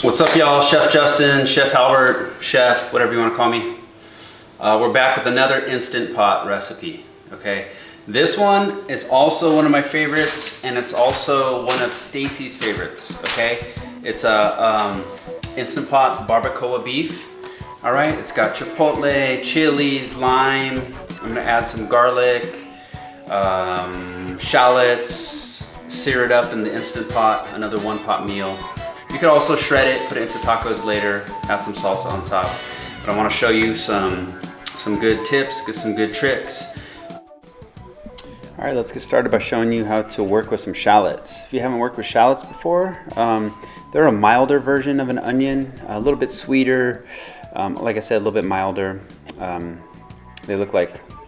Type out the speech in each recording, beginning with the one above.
What's up, y'all? Chef Justin, Chef Albert, Chef, whatever you want to call me. We're back with another Instant Pot recipe, okay? This one is also one of my favorites, and it's also one of Stacy's favorites, okay? It's a Instant Pot Barbacoa beef, all right? It's got chipotle, chilies, lime. I'm gonna add some garlic, shallots, sear it up in the Instant Pot, another one pot meal. You could also shred it, put it into tacos later, add some salsa on top. But I want to show you some good tips, some good tricks. All right, let's get started by showing you how to work with some shallots. If you haven't worked with shallots before, they're a milder version of an onion, a little bit sweeter. Like I said, a little bit milder. They look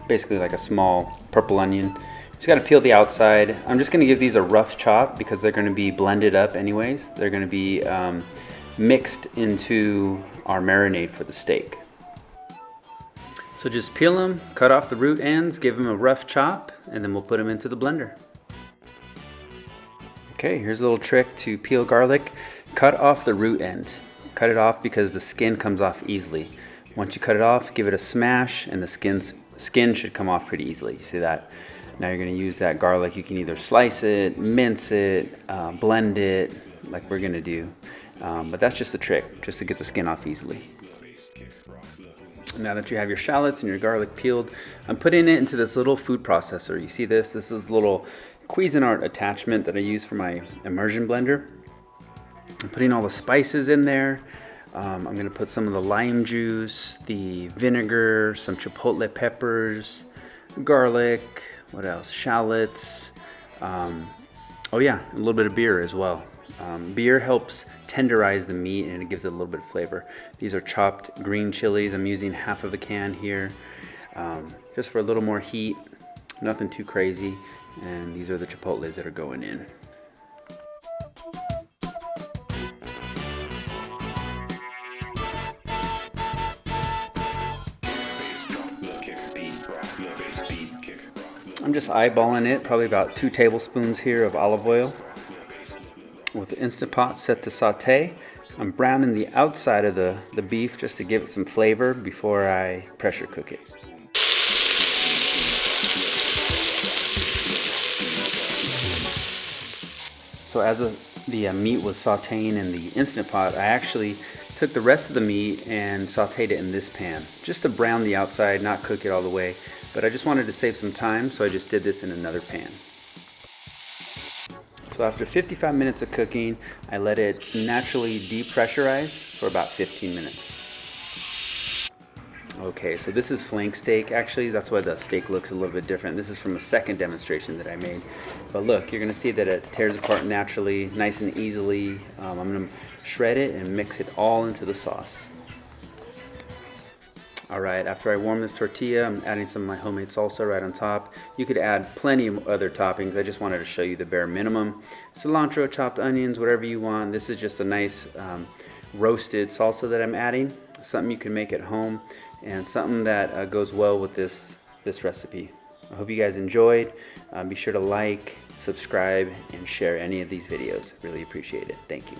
basically like a small purple onion. Just got to peel the outside. I'm just going to give these a rough chop because they're going to be blended up anyways. They're going to be mixed into our marinade for the steak. So just peel them, cut off the root ends, give them a rough chop, and then we'll put them into the blender. Okay, here's a little trick to peel garlic. Cut off the root end. Cut it off because the skin comes off easily. Once you cut it off, give it a smash, and the skin should come off pretty easily. You see that? Now you're going to use that garlic. You can either slice it, mince it, blend it, like we're going to do. But that's just a trick, just to get the skin off easily. Now that you have your shallots and your garlic peeled, I'm putting it into this little food processor. You see this? This is a little Cuisinart attachment that I use for my immersion blender. I'm putting all the spices in there. I'm going to put some of the lime juice, the vinegar, some chipotle peppers, garlic, what else? Shallots. Oh yeah, a little bit of beer as well. Beer helps tenderize the meat and it gives it a little bit of flavor. These are chopped green chilies. I'm using half of a can here, just for a little more heat. Nothing too crazy. And these are the chipotles that are going in. I'm just eyeballing it, probably about 2 tablespoons here of olive oil. With the Instant Pot set to saute, I'm browning the outside of the beef just to give it some flavor before I pressure cook it. So as the meat was sauteing in the Instant Pot, I actually took the rest of the meat and sauteed it in this pan, just to brown the outside, not cook it all the way. But I just wanted to save some time, so I just did this in another pan. So after 55 minutes of cooking, I let it naturally depressurize for about 15 minutes. Okay, so this is flank steak. Actually, that's why the steak looks a little bit different. This is from a second demonstration that I made. But look, you're gonna see that it tears apart naturally, nice and easily. I'm gonna shred it and mix it all into the sauce. All right, after I warm this tortilla, I'm adding some of my homemade salsa right on top. You could add plenty of other toppings. I just wanted to show you the bare minimum. Cilantro, chopped onions, whatever you want. This is just a nice roasted salsa that I'm adding. Something you can make at home and something that goes well with this recipe. I hope you guys enjoyed. Be sure to like, subscribe, and share any of these videos. Really appreciate it. Thank you.